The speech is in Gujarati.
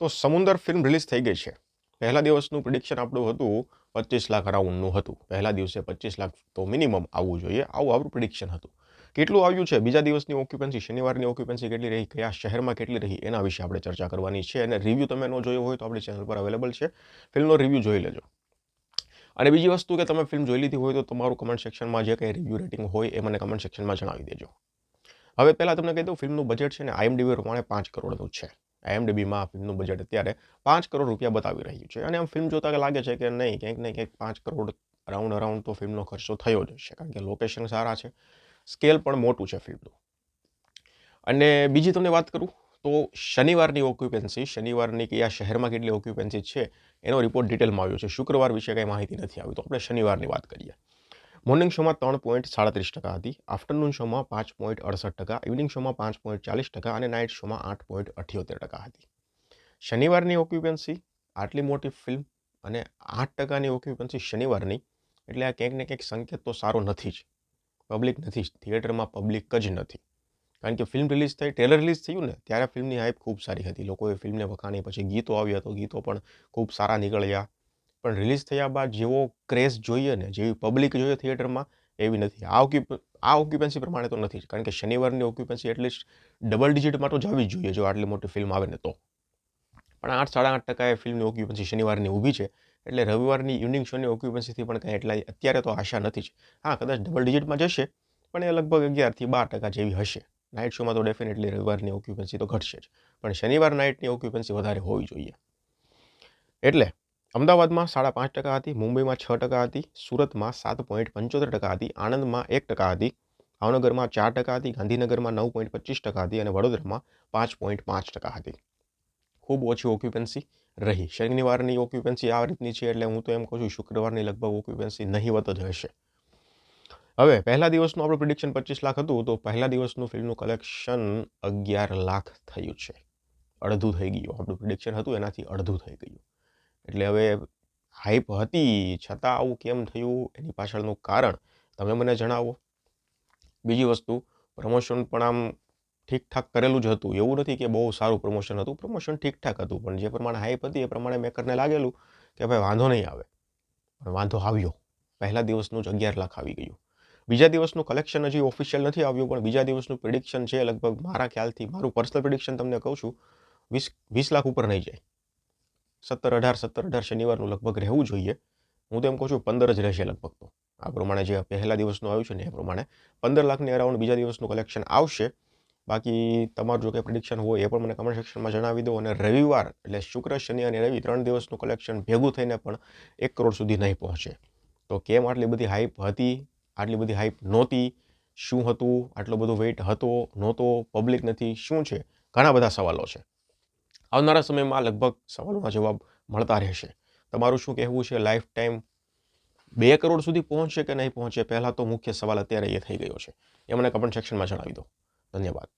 તો સમુંદર ફિલ્મ રિલીઝ થઈ ગઈ છે. પહેલા દિવસનું પ્રિડિક્શન આપણું હતું 25 લાખ અરાઉન્ડનું હતું. પહેલા દિવસે 25 લાખ તો મિનિમમ આવવું જોઈએ. આવું આપણું પ્રિડિક્શન હતું. કેટલું આવ્યું છે, બીજા દિવસની ઓક્યુપન્સી, શનિવારની ઓક્યુપન્સી કેટલી રહી, કયા શહેરમાં કેટલી રહી, એના વિશે આપણે ચર્ચા કરવાની છે. અને રિવ્યૂ તમે ન જોયો હોય તો આપણી ચેનલ પર અવેલેબલ છે. ફિલ્મનો રિવ્યૂ જોઈ લેજો. અને બીજી વસ્તુ કે તમે ફિલ્મ જોઈ લીધી હોય તો તમારું કમેન્ટ સેક્શનમાં જે કંઈ રિવ્યૂ રેટિંગ હોય એ મને કમેન્ટ સેક્શનમાં જણાવી દેજો. હવે પહેલાં તમને કહી દઉં, ફિલ્મનું બજેટ છે ને IMDb પ્રમાણે 5 કરોડનું છે. IMDbમાં ફિલ્મનું બજેટ અત્યારે 5 કરોડ રૂપિયા બતાવી રહ્યું છે. અને આમ ફિલ્મ જોતાં લાગે છે કે નહીં, ક્યાંક ને ક્યાંક 5 કરોડ અરાઉન્ડ તો ફિલ્મનો ખર્ચો થયો જ હશે, કારણ કે લોકેશન સારા છે, સ્કેલ પણ મોટું છે ફિલ્મનું. અને બીજી તમને વાત કરું તો શનિવારની ઓક્યુપન્સી, શનિવારની કયા શહેરમાં કેટલી ઓક્યુપન્સી છે એનો રિપોર્ટ ડિટેલમાં આવ્યો છે. શુક્રવાર વિશે કંઈ માહિતી નથી આવી, તો આપણે શનિવારની વાત કરીએ. મોર્નિંગ શોમાં 3.37% હતી, આફ્ટરનૂન શોમાં 5.68%, ઇવનિંગ શોમાં 5.40% અને નાઇટ શોમાં 8.78% હતી. શનિવારની ઓક્યુપન્સી આટલી મોટી ફિલ્મ અને 8%ની ઓક્યુપન્સી શનિવારની, એટલે આ ક્યાંક ને ક્યાંક સંકેત તો સારો નથી જ. પબ્લિક નથી જ, થિયેટરમાં પબ્લિક જ નથી. કારણ કે ફિલ્મ રિલીઝ થઈ, ટ્રેલર રિલીઝ થયું ને ત્યારે ફિલ્મની હાઇપ ખૂબ સારી હતી. લોકોએ ફિલ્મને વખાણી, પછી ગીતો આવ્યા તો ગીતો પણ ખૂબ સારા નીકળ્યા. પણ રિલીઝ થયા બાદ જેવો ક્રેઝ જોઈએ ને, જેવી પબ્લિક જોઈએ થિયેટરમાં, એવી નથી. આ ઓક્યુપન્સી પ્રમાણે તો નથી જ, કારણ કે શનિવારની ઓક્યુપન્સી એટલીસ્ટ ડબલ ડિજિટમાં તો જવી જ જોઈએ જો આટલી મોટી ફિલ્મ આવે ને તો. પણ 8-8.5% ફિલ્મની ઓક્યુપન્સી શનિવારની ઊભી છે. એટલે રવિવારની ઇવનિંગ શોની ઓક્યુપન્સીથી પણ કાંઈ એટલા અત્યારે તો આશા નથી જ. હા, કદાચ ડબલ ડિજિટમાં જશે, પણ એ લગભગ 11-12% જેવી હશે. નાઇટ શોમાં તો ડેફિનેટલી રવિવારની ઓક્યુપન્સી તો ઘટશે જ, પણ શનિવાર નાઇટની ઓક્યુપન્સી વધારે હોવી જોઈએ. એટલે અમદાવાદમાં 5.5% હતી, મુંબઈમાં 6% હતી, સુરતમાં 7.75% હતી, આણંદમાં 1% હતી, ભાવનગરમાં 4% હતી, ગાંધીનગરમાં 9.25% હતી અને વડોદરામાં 5.5% હતી. ખૂબ ઓછી ઓક્યુપન્સી રહી. શનિવારની ઓક્યુપન્સી આ રીતની છે, એટલે હું તો એમ કહું છું શુક્રવારની લગભગ ઓક્યુપન્સી નહીવત જ હશે. હવે પહેલા દિવસનું આપણું પ્રિડિક્શન 25 લાખ હતું, તો પહેલા દિવસનું ફિલ્મનું કલેક્શન 11 લાખ થયું છે. અડધું થઈ ગયું. આપણું પ્રિડિક્શન હતું એનાથી અડધું થઈ ગયું. એટલે હવે હાઈપ હતી છતાં આવું કેમ થયું, એની પાછળનું કારણ તમે મને જણાવો. બીજી વસ્તુ, પ્રમોશન પણ આમ ઠીકઠાક કરેલું જ હતું. એવું નથી કે બહુ સારું પ્રમોશન હતું. પ્રમોશન ઠીકઠાક હતું, પણ જે પ્રમાણે હાઈપ હતી એ પ્રમાણે મેકરને લાગેલું કે ભાઈ વાંધો નહીં આવે. પણ વાંધો આવ્યો. પહેલા દિવસનું જ 11 લાખ આવી ગયું. બીજા દિવસનું કલેક્શન હજી ઓફિશિયલ નથી આવ્યું, પણ બીજા દિવસનું પ્રિડિક્શન છે લગભગ મારા ખ્યાલથી, મારું પર્સનલ પ્રિડિક્શન તમને કહું છું, 20 લાખ ઉપર નહીં જાય. 17-18 શનિવારનું લગભગ રહેવું જોઈએ. હું તો એમ કહું છું 15 જ રહેશે લગભગ. તો આ પ્રમાણે જે પહેલા દિવસનું આવ્યું છે ને એ પ્રમાણે 15 લાખની અરાઉન્ડ બીજા દિવસનું કલેક્શન આવશે. બાકી તમારું જો કંઈ પ્રિડિક્શન હોય એ પણ મને કમેન્ટ સેક્શનમાં જણાવી દો. અને રવિવાર એટલે શુક્ર, શનિ અને રવિ 3 દિવસનું કલેક્શન ભેગું થઈને પણ 1 કરોડ સુધી નહીં પહોંચે. તો કેમ આટલી બધી હાઈપ હતી, આટલી બધી હાઈપ નહોતી, શું હતું, આટલો બધો વેઇટ હતો નહોતો, પબ્લિક નથી, શું છે, ઘણા બધા સવાલો છે. આવનારા સમયમાં લગભગ સવાલોના જવાબ મળતા રહેશે. તમારું શું કહેવું છે? લાઈફ ટાઈમ 2 કરોડ સુધી પહોંચશે કે નહીં પહોંચે, પહેલાં તો મુખ્ય સવાલ અત્યારે એ થઈ ગયો છે. એ મને કમેન્ટ સેક્શનમાં જણાવી દો. ધન્યવાદ.